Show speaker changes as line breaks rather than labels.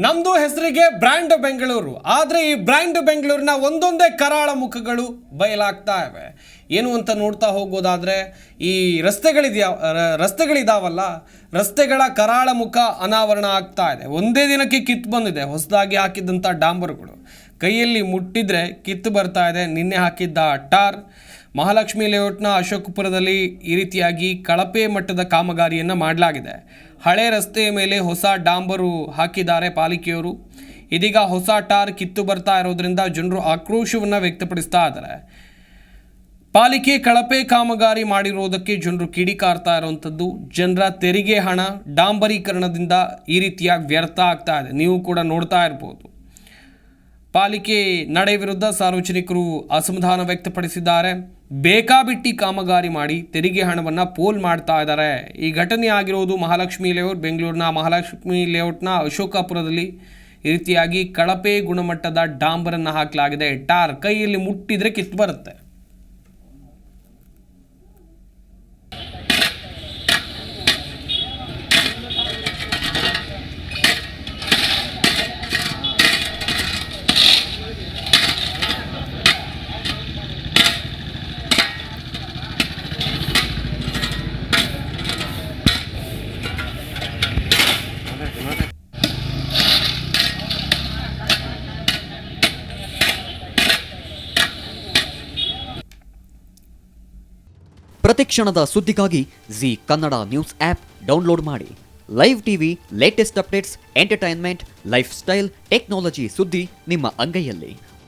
ನಮ್ಮದು ಹೆಸರಿಗೆ ಬ್ರ್ಯಾಂಡ್ ಬೆಂಗಳೂರು. ಆದರೆ ಈ ಬ್ರ್ಯಾಂಡ್ ಬೆಂಗಳೂರಿನ ಒಂದೊಂದೇ ಕರಾಳ ಮುಖಗಳು ಬಯಲಾಗ್ತಾ ಇವೆ. ಏನು ಅಂತ ನೋಡ್ತಾ ಹೋಗೋದಾದರೆ ಈ ರಸ್ತೆಗಳಿದಾವಲ್ಲ, ರಸ್ತೆಗಳ ಕರಾಳ ಮುಖ ಅನಾವರಣ ಆಗ್ತಾ ಇದೆ. ಒಂದೇ ದಿನಕ್ಕೆ ಕಿತ್ತು ಬಂದಿದೆ ಹೊಸದಾಗಿ ಹಾಕಿದ್ದಂಥ ಡಾಂಬರುಗಳು. ಕೈಯಲ್ಲಿ ಮುಟ್ಟಿದ್ರೆ ಕಿತ್ತು ಬರ್ತಾ ಇದೆ. ನಿನ್ನೆ ಹಾಕಿದ್ದ ಟಾರ್ ಮಹಾಲಕ್ಷ್ಮಿ ಲೇಔಟ್ನ ಅಶೋಕಪುರದಲ್ಲಿ ಈ ರೀತಿಯಾಗಿ ಕಳಪೆ ಮಟ್ಟದ ಕಾಮಗಾರಿಯನ್ನು ಮಾಡಲಾಗಿದೆ. ಹಳೆ ರಸ್ತೆಯ ಮೇಲೆ ಹೊಸ ಡಾಂಬರು ಹಾಕಿದ್ದಾರೆ ಪಾಲಿಕೆಯವರು. ಇದೀಗ ಹೊಸ ಟಾರ್ ಕಿತ್ತು ಬರ್ತಾ ಇರೋದ್ರಿಂದ ಜನರು ಆಕ್ರೋಶವನ್ನು ವ್ಯಕ್ತಪಡಿಸ್ತಾ ಇದ್ದಾರೆ. ಪಾಲಿಕೆ ಕಳಪೆ ಕಾಮಗಾರಿ ಮಾಡಿರೋದಕ್ಕೆ ಜನರು ಕಿಡಿಕಾರ್ತಾ ಇರುವಂಥದ್ದು. ಜನರ ತೆರಿಗೆ ಹಣ ಡಾಂಬರೀಕರಣದಿಂದ ಈ ರೀತಿಯಾಗಿ ವ್ಯರ್ಥ ಆಗ್ತಾ ಇದೆ. ನೀವು ಕೂಡ ನೋಡ್ತಾ ಇರ್ಬೋದು. ಪಾಲಿಕೆ ನಡೆ ವಿರುದ್ಧ ಸಾರ್ವಜನಿಕರು ಅಸಮಾಧಾನ ವ್ಯಕ್ತಪಡಿಸಿದ್ದಾರೆ. ಬೇಕಾಬಿಟ್ಟಿ ಕಾಮಗಾರಿ ಮಾಡಿ ತೆರಿಗೆ ಹಣವನ್ನು ಪೋಲ್ ಮಾಡ್ತಾ ಇದ್ದಾರೆ. ಈ ಘಟನೆ ಆಗಿರೋದು ಮಹಾಲಕ್ಷ್ಮಿ ಲೇಔಟ್, ಬೆಂಗಳೂರಿನ ಮಹಾಲಕ್ಷ್ಮಿ ಲೇಔಟ್ನ ಅಶೋಕಪುರದಲ್ಲಿ ಈ ರೀತಿಯಾಗಿ ಕಳಪೆ ಗುಣಮಟ್ಟದ ಡಾಂಬರನ್ನು ಹಾಕಲಾಗಿದೆ. ಟಾರ್ ಕೈಯಲ್ಲಿ ಮುಟ್ಟಿದ್ರೆ ಕಿತ್ತು ಬರುತ್ತೆ.
ಪ್ರತಿಕ್ಷಣದ ಸುದ್ದಿಗಾಗಿ Zee Kannada news app download ಮಾಡಿ. Live TV, latest updates, entertainment, lifestyle, technology ಸುದ್ದಿ ನಿಮ್ಮ ಅಂಗೈಯಲ್ಲಿ.